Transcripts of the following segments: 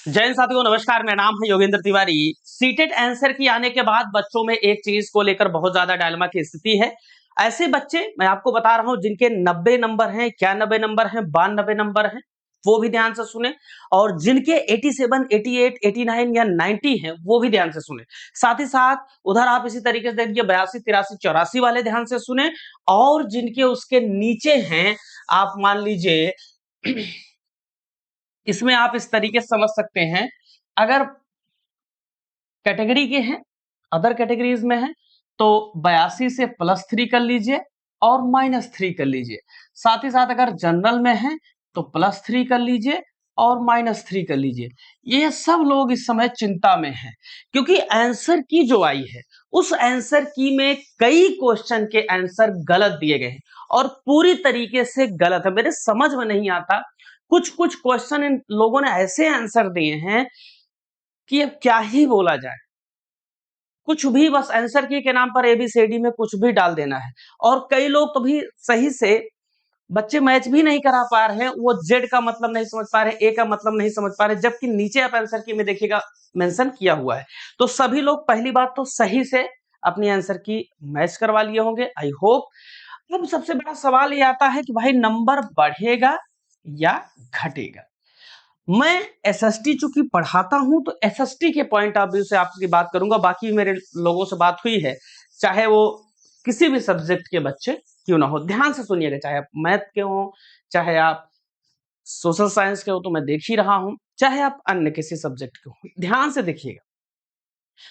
जय हिंद साथियों, नमस्कार। मेरा नाम है योगेंद्र तिवारी। सीटेट आंसर की आने के बाद बच्चों में एक चीज को लेकर बहुत ज्यादा डायलेमा की स्थिति है। ऐसे बच्चे मैं आपको बता रहा हूं जिनके 90 नंबर हैं, 91 नंबर हैं, 92 नंबर हैं, वो भी ध्यान से सुने। और जिनके 87, 88, 89 या 90 हैं, वो भी ध्यान से सुने। साथ ही साथ उधर आप इसी तरीके से देखिए 82, 83, 84 वाले ध्यान से सुने। और जिनके उसके नीचे हैं, आप मान लीजिए इसमें आप इस तरीके से समझ सकते हैं, अगर कैटेगरी के हैं, अदर कैटेगरीज में हैं, तो 82 से +3 कर लीजिए और -3 कर लीजिए। साथ ही साथ अगर जनरल में हैं, तो +3 कर लीजिए और -3 कर लीजिए। ये सब लोग इस समय चिंता में हैं, क्योंकि आंसर की जो आई है, उस आंसर की में कई क्वेश्चन के आंसर गलत दिए गए हैं और पूरी तरीके से गलत है। मेरे समझ में नहीं आता, कुछ कुछ क्वेश्चन इन लोगों ने ऐसे आंसर दिए हैं कि अब क्या ही बोला जाए। कुछ भी बस आंसर की के नाम पर एबीसीडी में कुछ भी डाल देना है। और कई लोग तो भी सही से बच्चे मैच भी नहीं करा पा रहे हैं, वो जेड का मतलब नहीं समझ पा रहे, ए का मतलब नहीं समझ पा रहे, जबकि नीचे आप आंसर की में देखिएगा मेंशन किया हुआ है। तो सभी लोग पहली बात तो सही से अपनी आंसर की मैच करवा लिए होंगे, आई होप। अब सबसे बड़ा सवाल ये आता है कि भाई नंबर बढ़ेगा या घटेगा। मैं एसएसटी चूंकि पढ़ाता हूं, तो एसएसटी के पॉइंट ऑफ व्यू से आपकी बात करूंगा। बाकी मेरे लोगों से बात हुई है, चाहे वो किसी भी सब्जेक्ट के बच्चे क्यों ना हो, ध्यान से सुनिएगा। चाहे आप मैथ के हो, चाहे आप सोशल साइंस के हो, तो मैं देख ही रहा हूं, चाहे आप अन्य किसी सब्जेक्ट के हो, ध्यान से देखिएगा।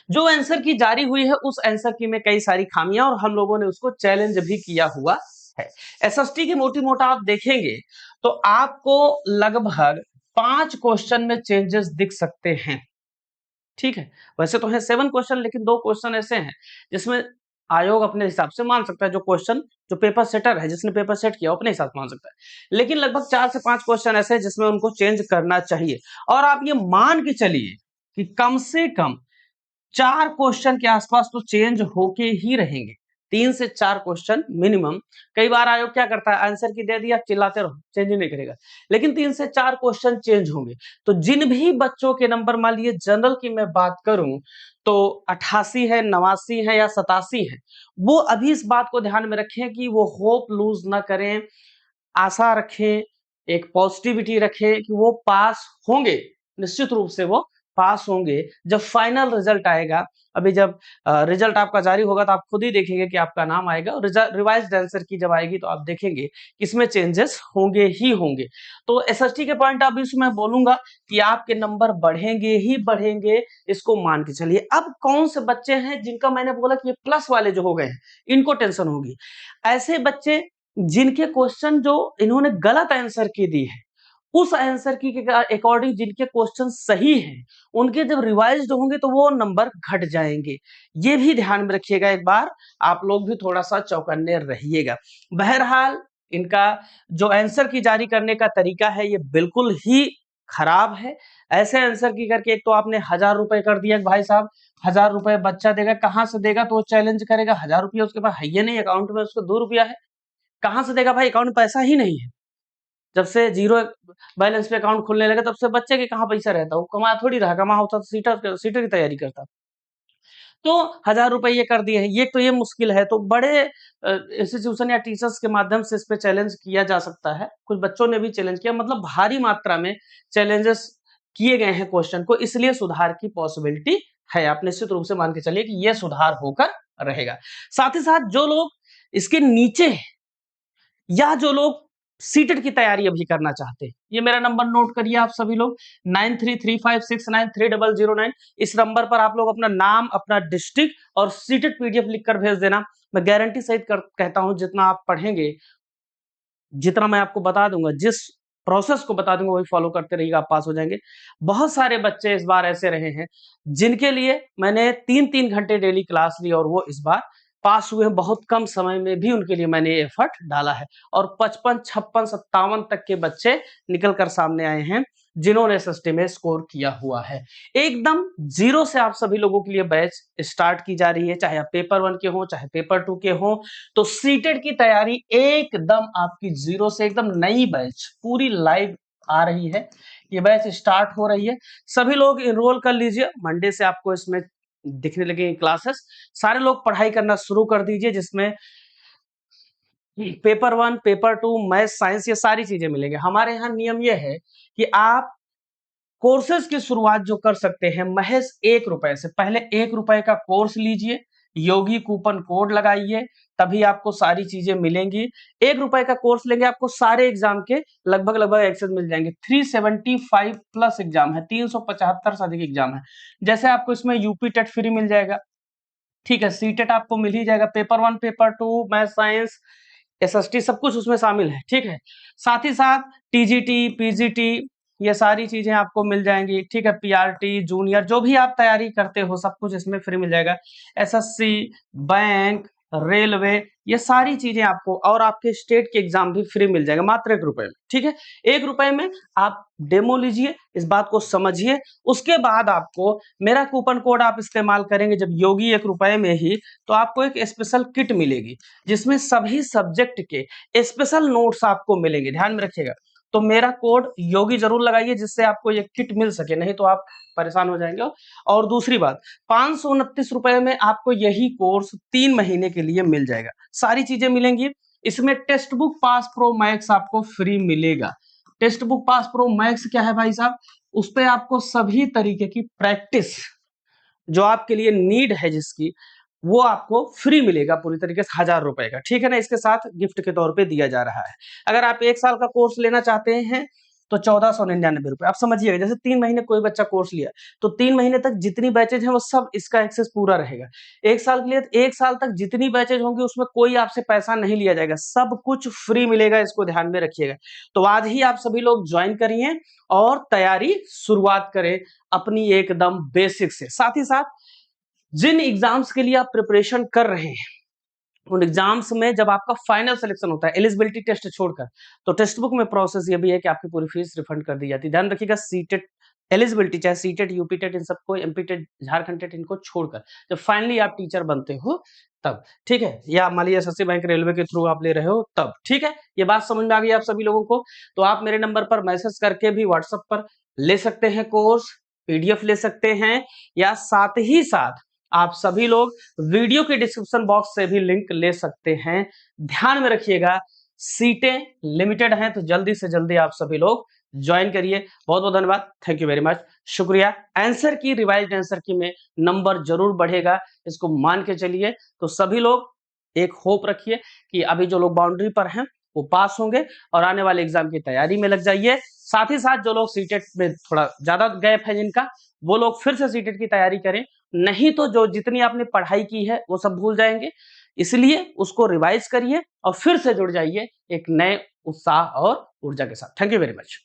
जो आंसर की जारी हुई है, उस आंसर की में कई सारी खामियां और हम लोगों ने उसको चैलेंज भी किया हुआ है। एसएसटी के मोटी मोटा आप देखेंगे तो आपको लगभग 5 क्वेश्चन में चेंजेस दिख सकते हैं। ठीक है, वैसे तो है 7 क्वेश्चन, लेकिन 2 क्वेश्चन ऐसे हैं जिसमें आयोग अपने हिसाब से मान सकता है। जो क्वेश्चन जो पेपर सेटर है, जिसने पेपर सेट किया, अपने हिसाब से मान सकता है। लेकिन लगभग 4 से 5 क्वेश्चन ऐसे हैं जिसमें उनको चेंज करना चाहिए। और आप ये मान के चलिए कि कम से कम 4 क्वेश्चन के आसपास तो चेंज होके ही रहेंगे। 3 से 4 क्वेश्चन मिनिमम। कई बार आयोग क्या करता है, आंसर की दे दिया, चिल्लाते रहो, चेंज नहीं करेगा। लेकिन 3 से 4 क्वेश्चन चेंज होंगे। तो जिन भी बच्चों के नंबर, मान लीजिए जनरल की मैं बात करूं तो 88 है, 89 है या 87 है, वो अभी इस बात को ध्यान में रखें कि वो होप लूज ना करें, आशा रखें, एक पॉजिटिविटी रखें कि वो पास होंगे। निश्चित रूप से वो पास होंगे। जब फाइनल रिजल्ट आएगा, अभी जब रिजल्ट आपका जारी होगा, तो आप खुद ही देखेंगे कि आपका नाम आएगा। और रिवाइज्ड आंसर की जब आएगी तो आप देखेंगे इसमें चेंजेस होंगे ही होंगे। तो एसएसटी के पॉइंट ऑफ व्यू से मैं बोलूंगा कि आपके नंबर बढ़ेंगे ही बढ़ेंगे, इसको मान के चलिए। अब कौन से बच्चे हैं जिनका मैंने बोला कि ये प्लस वाले जो हो गए हैं, इनको टेंशन होगी। ऐसे बच्चे जिनके क्वेश्चन जो इन्होंने गलत आंसर की दी है, उस आंसर की के अकॉर्डिंग जिनके क्वेश्चन सही हैं, उनके जब रिवाइज्ड होंगे तो वो नंबर घट जाएंगे। ये भी ध्यान में रखिएगा, एक बार आप लोग भी थोड़ा सा चौकन्ने रहिएगा। बहरहाल इनका जो आंसर की जारी करने का तरीका है, ये बिल्कुल ही खराब है। ऐसे आंसर की करके एक तो आपने 1000 रुपए कर दिया, भाई साहब 1000 रुपए बच्चा देगा, कहां से देगा? तो वो चैलेंज करेगा, 1000 रुपया उसके पास है ही नहीं, अकाउंट में उसको 2 रुपया है, कहां से देगा भाई? अकाउंट में पैसा ही नहीं है। जब से जीरो बैलेंस पे अकाउंट खुलने लगा, तब से बच्चे के कहां पैसा रहता, वो कमा थोड़ी रहा, कमा होता तो सीटर की तैयारी करता। तो 1000 रुपए ये कर दिए हैं, ये तो ये मुश्किल है। तो बड़े इंस्टीट्यूशन या टीचर्स के माध्यम से इस पे चैलेंज किया जा सकता है। कुछ बच्चों ने भी चैलेंज किया, मतलब भारी मात्रा में चैलेंजेस किए गए हैं क्वेश्चन को, इसलिए सुधार की पॉसिबिलिटी है। आप निश्चित रूप से मान के चलिए कि यह सुधार होकर रहेगा। साथ ही साथ जो लोग इसके नीचे हैं, या जो लोग सीटेट की तैयारी अभी करना चाहते हैं, ये मेरा नंबर नोट करिए आप सभी लोग, 9335693009। इस नंबर पर आप लोग अपना नाम, अपना डिस्ट्रिक्ट और सीटेट पीडीएफ लिखकर भेज देना। मैं गारंटी सहित कहता हूं, जितना आप पढ़ेंगे, जितना मैं आपको बता दूंगा, जिस प्रोसेस को बता दूंगा, वही फॉलो करते रहिएगा, आप पास हो जाएंगे। बहुत सारे बच्चे इस बार ऐसे रहे हैं जिनके लिए मैंने 3-3 घंटे डेली क्लास ली और वो इस बार पास हुए हैं। बहुत कम समय में भी उनके लिए मैंने एफर्ट डाला है और 55, 56, 57 तक के बच्चे निकल कर सामने आए हैं जिन्होंने एसएसटी में स्कोर किया हुआ है। एकदम जीरो से आप सभी लोगों के लिए बैच स्टार्ट की जा रही है, चाहे आप पेपर 1 के हो, चाहे पेपर 2 के हो। तो सीटेट की तैयारी एकदम आपकी जीरो से, एकदम नई बैच पूरी लाइव आ रही है। ये बैच स्टार्ट हो रही है, सभी लोग इनरोल कर लीजिए। मंडे से आपको इसमें दिखने लगेंगे क्लासेस। सारे लोग पढ़ाई करना शुरू कर दीजिए, जिसमें पेपर 1, पेपर 2, मैथ, साइंस, ये सारी चीजें मिलेंगे। हमारे यहाँ नियम ये है कि आप कोर्सेज की शुरुआत जो कर सकते हैं महज 1 रुपए से। पहले 1 रुपए का कोर्स लीजिए, योगी कूपन कोड लगाइए, तभी आपको सारी चीजें मिलेंगी। 1 रुपए का कोर्स लेंगे, आपको सारे एग्जाम के लगभग एक्सेस मिल जाएंगे। 375 प्लस एग्जाम है, 375 से अधिक एग्जाम है। जैसे आपको इसमें यूपी टेट फ्री मिल जाएगा, ठीक है, सी टेट आपको मिल ही जाएगा, paper 1, paper 2, math, science, SST सब कुछ उसमें शामिल है, ठीक है। साथ ही साथ टीजीटी, पीजीटी, ये सारी चीजें आपको मिल जाएंगी, ठीक है। पीआरटी, जूनियर, जो भी आप तैयारी करते हो सब कुछ इसमें फ्री मिल जाएगा। एसएससी, बैंक, रेलवे, ये सारी चीजें आपको, और आपके स्टेट के एग्जाम भी फ्री मिल जाएगा मात्र 1 रुपए में, ठीक है। 1 रुपए में आप डेमो लीजिए, इस बात को समझिए। उसके बाद आपको मेरा कूपन कोड आप इस्तेमाल करेंगे जब योगी 1 रुपए में ही, तो आपको एक स्पेशल किट मिलेगी जिसमें सभी सब्जेक्ट के स्पेशल नोट्स आपको मिलेंगे, ध्यान में रखिएगा। तो मेरा कोड योगी जरूर लगाइए, जिससे आपको ये किट मिल सके, नहीं तो आप परेशान हो जाएंगे। और दूसरी बात, 529 रुपए में आपको यही कोर्स 3 महीने के लिए मिल जाएगा, सारी चीजें मिलेंगी। इसमें text book pass pro max आपको फ्री मिलेगा। Text book pass pro max क्या है भाई साहब, उस पर आपको सभी तरीके की प्रैक्टिस जो आपके लिए नीड है जिसकी, वो आपको फ्री मिलेगा पूरी तरीके से, 1000 रुपए का, ठीक है ना। इसके साथ गिफ्ट के तौर पे दिया जा रहा है। अगर आप 1 साल का कोर्स लेना चाहते हैं तो 1499 रुपए। आप समझिएगा, जैसे 3 महीने कोई बच्चा कोर्स लिया तो 3 महीने तक जितनी बैचेज हैं वो सब इसका एक्सेस पूरा रहेगा। 1 साल के लिए 1 साल तक जितनी बैचेज होंगी उसमें कोई आपसे पैसा नहीं लिया जाएगा, सब कुछ फ्री मिलेगा, इसको ध्यान में रखिएगा। तो आज ही आप सभी लोग ज्वाइन करिए और तैयारी शुरुआत करें अपनी एकदम बेसिक से। साथ ही साथ जिन एग्जाम्स के लिए आप प्रिपरेशन कर रहे हैं, उन एग्जाम्स में जब आपका फाइनल सिलेक्शन होता है एलिजिबिलिटी टेस्ट छोड़कर, तो टेक्स्ट बुक में प्रोसेस ये भी है कि आपकी पूरी फीस रिफंड कर दी जाती है। ध्यान रखिएगा, सीटेट एलिजिबिलिटी, चाहे सीटेट, यूपी टेट, इन सबको, एमपी टेट, झारखंड टेट, इनको छोड़कर जब फाइनली आप टीचर बनते हो तब, ठीक है, या मान लीजिए एसएससी बैंक, रेलवे के थ्रू आप ले रहे हो तब, ठीक है। ये बात समझ में आ गई आप सभी लोगों को। तो आप मेरे नंबर पर मैसेज करके भी व्हाट्सएप पर ले सकते हैं कोर्स, पीडीएफ ले सकते हैं, या साथ ही साथ आप सभी लोग वीडियो के डिस्क्रिप्शन बॉक्स से भी लिंक ले सकते हैं। ध्यान में रखिएगा, सीटें लिमिटेड हैं, तो जल्दी से जल्दी आप सभी लोग ज्वाइन करिए। बहुत बहुत धन्यवाद, थैंक यू वेरी मच, शुक्रिया। आंसर की, रिवाइज्ड आंसर की में नंबर जरूर बढ़ेगा, इसको मान के चलिए। तो सभी लोग एक होप रखिए कि अभी जो लोग बाउंड्री पर हैं वो पास होंगे और आने वाले एग्जाम की तैयारी में लग जाइए। साथ ही साथ जो लोग सीटेट में थोड़ा ज्यादा गैप है जिनका, वो लोग फिर से सीटेट की तैयारी करें, नहीं तो जो जितनी आपने पढ़ाई की है वो सब भूल जाएंगे। इसलिए उसको रिवाइज करिए और फिर से जुड़ जाइए एक नए उत्साह और ऊर्जा के साथ। Thank you very much.